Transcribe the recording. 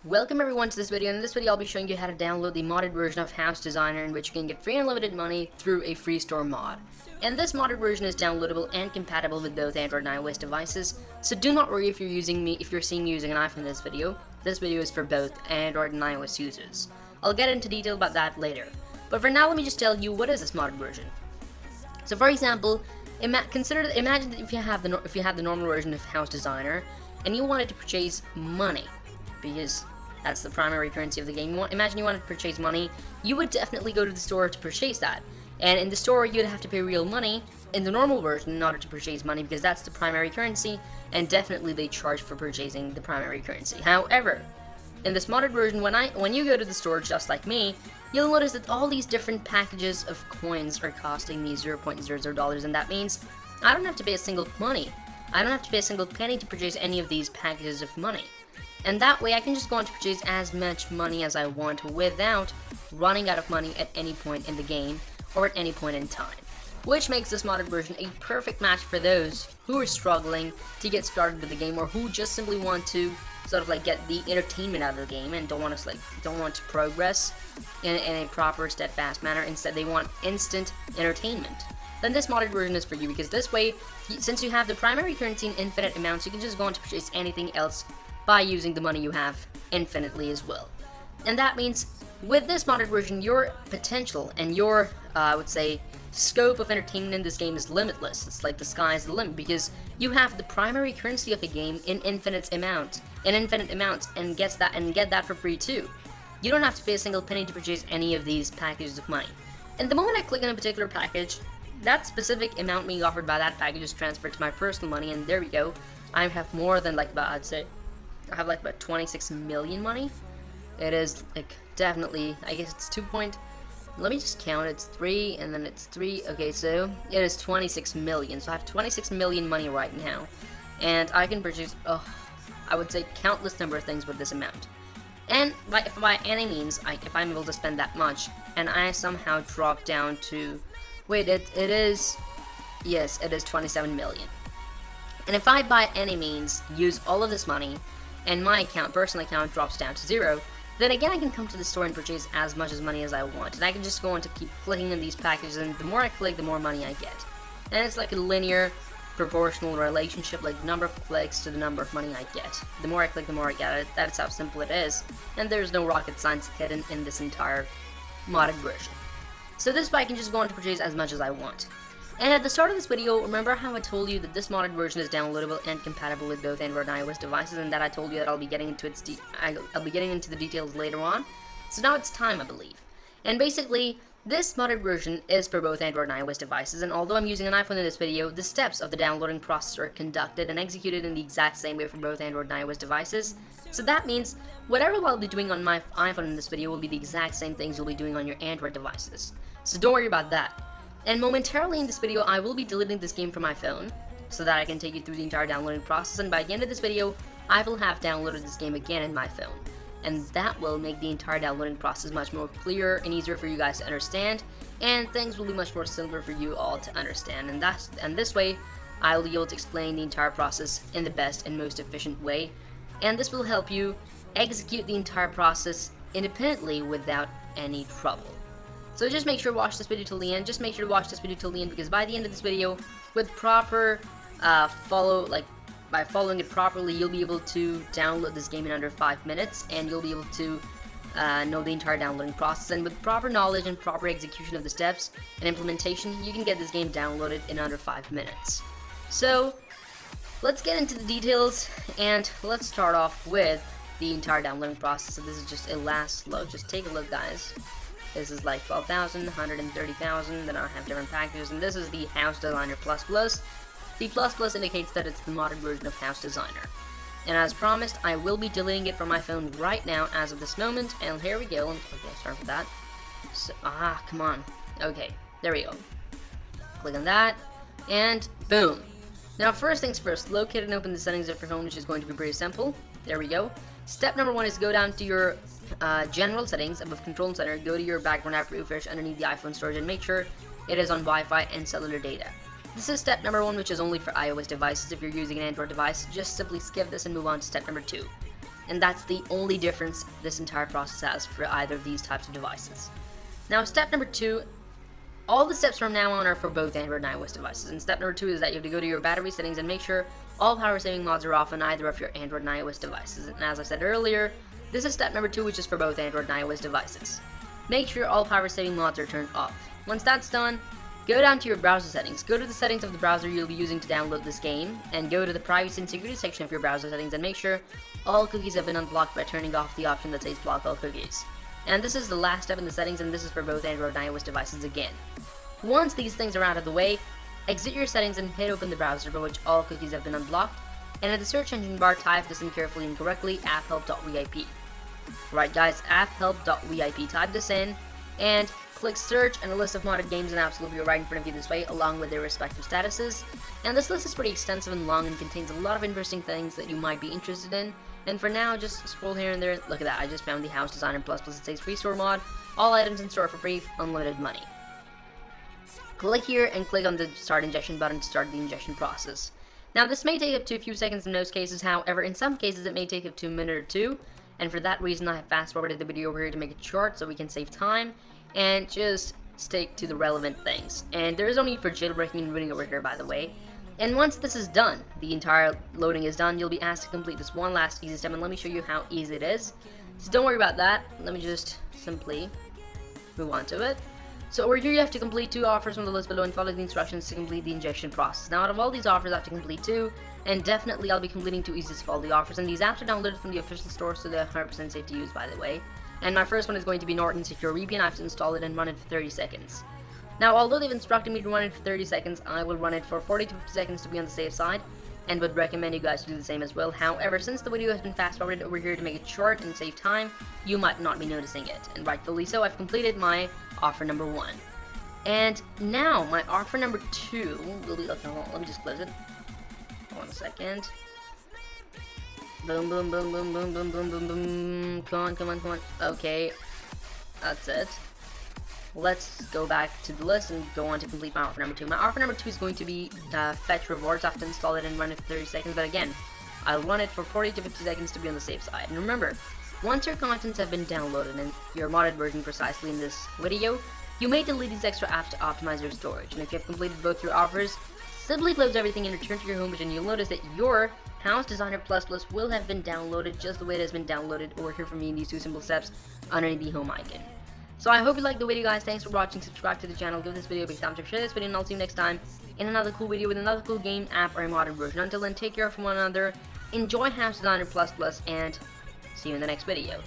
Welcome everyone to this video. In this video I'll be showing you how to download the modded version of House Designer, in which you can get free unlimited money through a free store mod. And this modded version is downloadable and compatible with both Android and iOS devices, so do not worry if you're seeing me using an iPhone in this video. This video is for both Android and iOS users. I'll get into detail about that later. But for now, let me just tell you what is this modded version. So for example, imagine that if you have the normal version of House Designer and you wanted to purchase money, because that's the primary currency of the game. Imagine you wanted to purchase money, you would definitely go to the store to purchase that. And in the store, you'd have to pay real money in the normal version in order to purchase money, because that's the primary currency, and definitely they charge for purchasing the primary currency. However, in this modded version, when you go to the store just like me, you'll notice that all these different packages of coins are costing me $0.00, and that means I don't have to pay a single penny. I don't have to pay a single penny to purchase any of these packages of money. And that way I can just go on to purchase as much money as I want without running out of money at any point in the game or at any point in time. Which makes this modded version a perfect match for those who are struggling to get started with the game, or who just simply want to sort of like get the entertainment out of the game and don't want to progress in a proper steadfast manner. Instead they want instant entertainment. Then this modded version is for you, because this way, since you have the primary currency in infinite amounts, you can just go on to purchase anything else by using the money you have infinitely as well. And that means with this modded version, your potential and your, I would say, scope of entertainment in this game is limitless. It's like the sky is the limit, because you have the primary currency of the game in infinite amounts, and get that for free too. You don't have to pay a single penny to purchase any of these packages of money. And the moment I click on a particular package, that specific amount being offered by that package is transferred to my personal money, and there we go. I have more than I have about 26 million money. It is like definitely, I guess it's let me just count, it's 3 and then it's 3, okay, so it is 26 million. So I have 26 million money right now, and I can purchase, I would say countless number of things with this amount. And if by any means, if I'm able to spend that much, and I somehow drop down to, wait, it is 27 million. And if I by any means use all of this money, and my personal account drops down to 0, then again I can come to the store and purchase as much money as I want. And I can just go on to keep clicking on these packages, and the more I click, the more money I get. And it's like a linear, proportional relationship, like the number of clicks to the number of money I get. The more I click, the more I get. That's how simple it is, and there's no rocket science hidden in this entire modded version. So this way I can just go on to purchase as much as I want. And at the start of this video, remember how I told you that this modded version is downloadable and compatible with both Android and iOS devices, and that I told you that I'll be getting into the details later on. So now it's time, I believe. And basically, this modded version is for both Android and iOS devices, and although I'm using an iPhone in this video, the steps of the downloading process are conducted and executed in the exact same way for both Android and iOS devices. So that means whatever I'll be doing on my iPhone in this video will be the exact same things you'll be doing on your Android devices. So don't worry about that. And momentarily in this video, I will be deleting this game from my phone, so that I can take you through the entire downloading process, and by the end of this video, I will have downloaded this game again in my phone. And that will make the entire downloading process much more clear and easier for you guys to understand, and things will be much more simpler for you all to understand. And this way, I will be able to explain the entire process in the best and most efficient way, and this will help you execute the entire process independently without any trouble. So just make sure to watch this video till the end. Because by the end of this video, with proper by following it properly, you'll be able to download this game in under 5 minutes, and you'll be able to know the entire downloading process. And with proper knowledge and proper execution of the steps and implementation, you can get this game downloaded in under 5 minutes. So let's get into the details, and let's start off with the entire downloading process. So this is just a last look. Just take a look, guys. This is like 12,000, 130,000, then I have different packages, and this is the House Designer Plus Plus. The Plus Plus indicates that it's the modded version of House Designer. And as promised, I will be deleting it from my phone right now as of this moment, and here we go. Okay, start with that. So, come on. Okay, there we go. Click on that, and boom. Now first things first, locate and open the settings of your phone, which is going to be pretty simple. There we go. Step number 1 is go down to your general settings above control center, go to your background app refresh underneath the iPhone storage, and make sure it is on Wi-Fi and cellular data. This is step number 1, which is only for iOS devices. If you're using an Android device, just simply skip this and move on to step number 2. and that's the only difference this entire process has for either of these types of devices. Now, step number 2, all the steps from now on are for both Android and iOS devices, and step number 2 is that you have to go to your battery settings and make sure all power saving mods are off on either of your Android and iOS devices. And as I said earlier, this is step number 2, which is for both Android and iOS devices. Make sure all power saving mods are turned off. Once that's done, go down to your browser settings, go to the settings of the browser you'll be using to download this game, and go to the privacy and security section of your browser settings and make sure all cookies have been unblocked by turning off the option that says block all cookies. And this is the last step in the settings, and this is for both Android and iOS devices again. Once these things are out of the way, exit your settings and hit open the browser for which all cookies have been unblocked, and at the search engine bar type this in carefully and correctly, apphelp.vip. Right guys, apphelp.vip, type this in, and click search, and a list of modded games and apps will be right in front of you this way, along with their respective statuses. And this list is pretty extensive and long and contains a lot of interesting things that you might be interested in. And for now, just scroll here and there. Look at that, I just found the House Designer Plus Plus It Says Free Store mod. All items in store for free, unlimited money. Click here and click on the Start Injection button to start the injection process. Now this may take up to a few seconds in most cases, however in some cases it may take up to a minute or two. And for that reason I have fast forwarded the video over here to make it short so we can save time and just stick to the relevant things. And there is no need for jailbreaking and rooting over here, by the way. And once this is done, the entire loading is done, you'll be asked to complete this one last easy step, and let me show you how easy it is. So don't worry about that, let me just simply move on to it. So over here you have to complete 2 offers from the list below and follow the instructions to complete the injection process. Now out of all these offers I have to complete 2, and definitely I'll be completing 2 easiest of all the offers, and these apps are downloaded from the official store, so they're 100% safe to use, by the way. And my first one is going to be Norton Secure VPN. I have to install it and run it for 30 seconds. Now, although they've instructed me to run it for 30 seconds, I will run it for 40 to 50 seconds to be on the safe side, and would recommend you guys to do the same as well. However, since the video has been fast forwarded over here to make it short and save time, you might not be noticing it, and rightfully so. I've completed my offer number 1. And now, my offer number 2 will be, okay, let me just close it. 1 second. Boom, boom, boom, boom, boom, boom, boom, boom, boom. Come on, come on, come on. Okay, that's it. Let's go back to the list and go on to complete my offer number 2. My offer number 2 is going to be fetch rewards. I have to install it and run it for 30 seconds, but again, I'll run it for 40 to 50 seconds to be on the safe side. And remember, once your contents have been downloaded and your modded version precisely in this video, you may delete these extra apps to optimize your storage. And if you have completed both your offers, simply close everything and return to your homepage, and you'll notice that your House Designer Plus Plus will have been downloaded just the way it has been downloaded over here for me in these 2 simple steps underneath the home icon. So I hope you liked the video, guys. Thanks for watching. Subscribe to the channel, give this video a big thumbs up, share this video, and I'll see you next time in another cool video with another cool game, app, or a modern version. Until then, take care of one another, enjoy House Designer Plus Plus, and see you in the next video.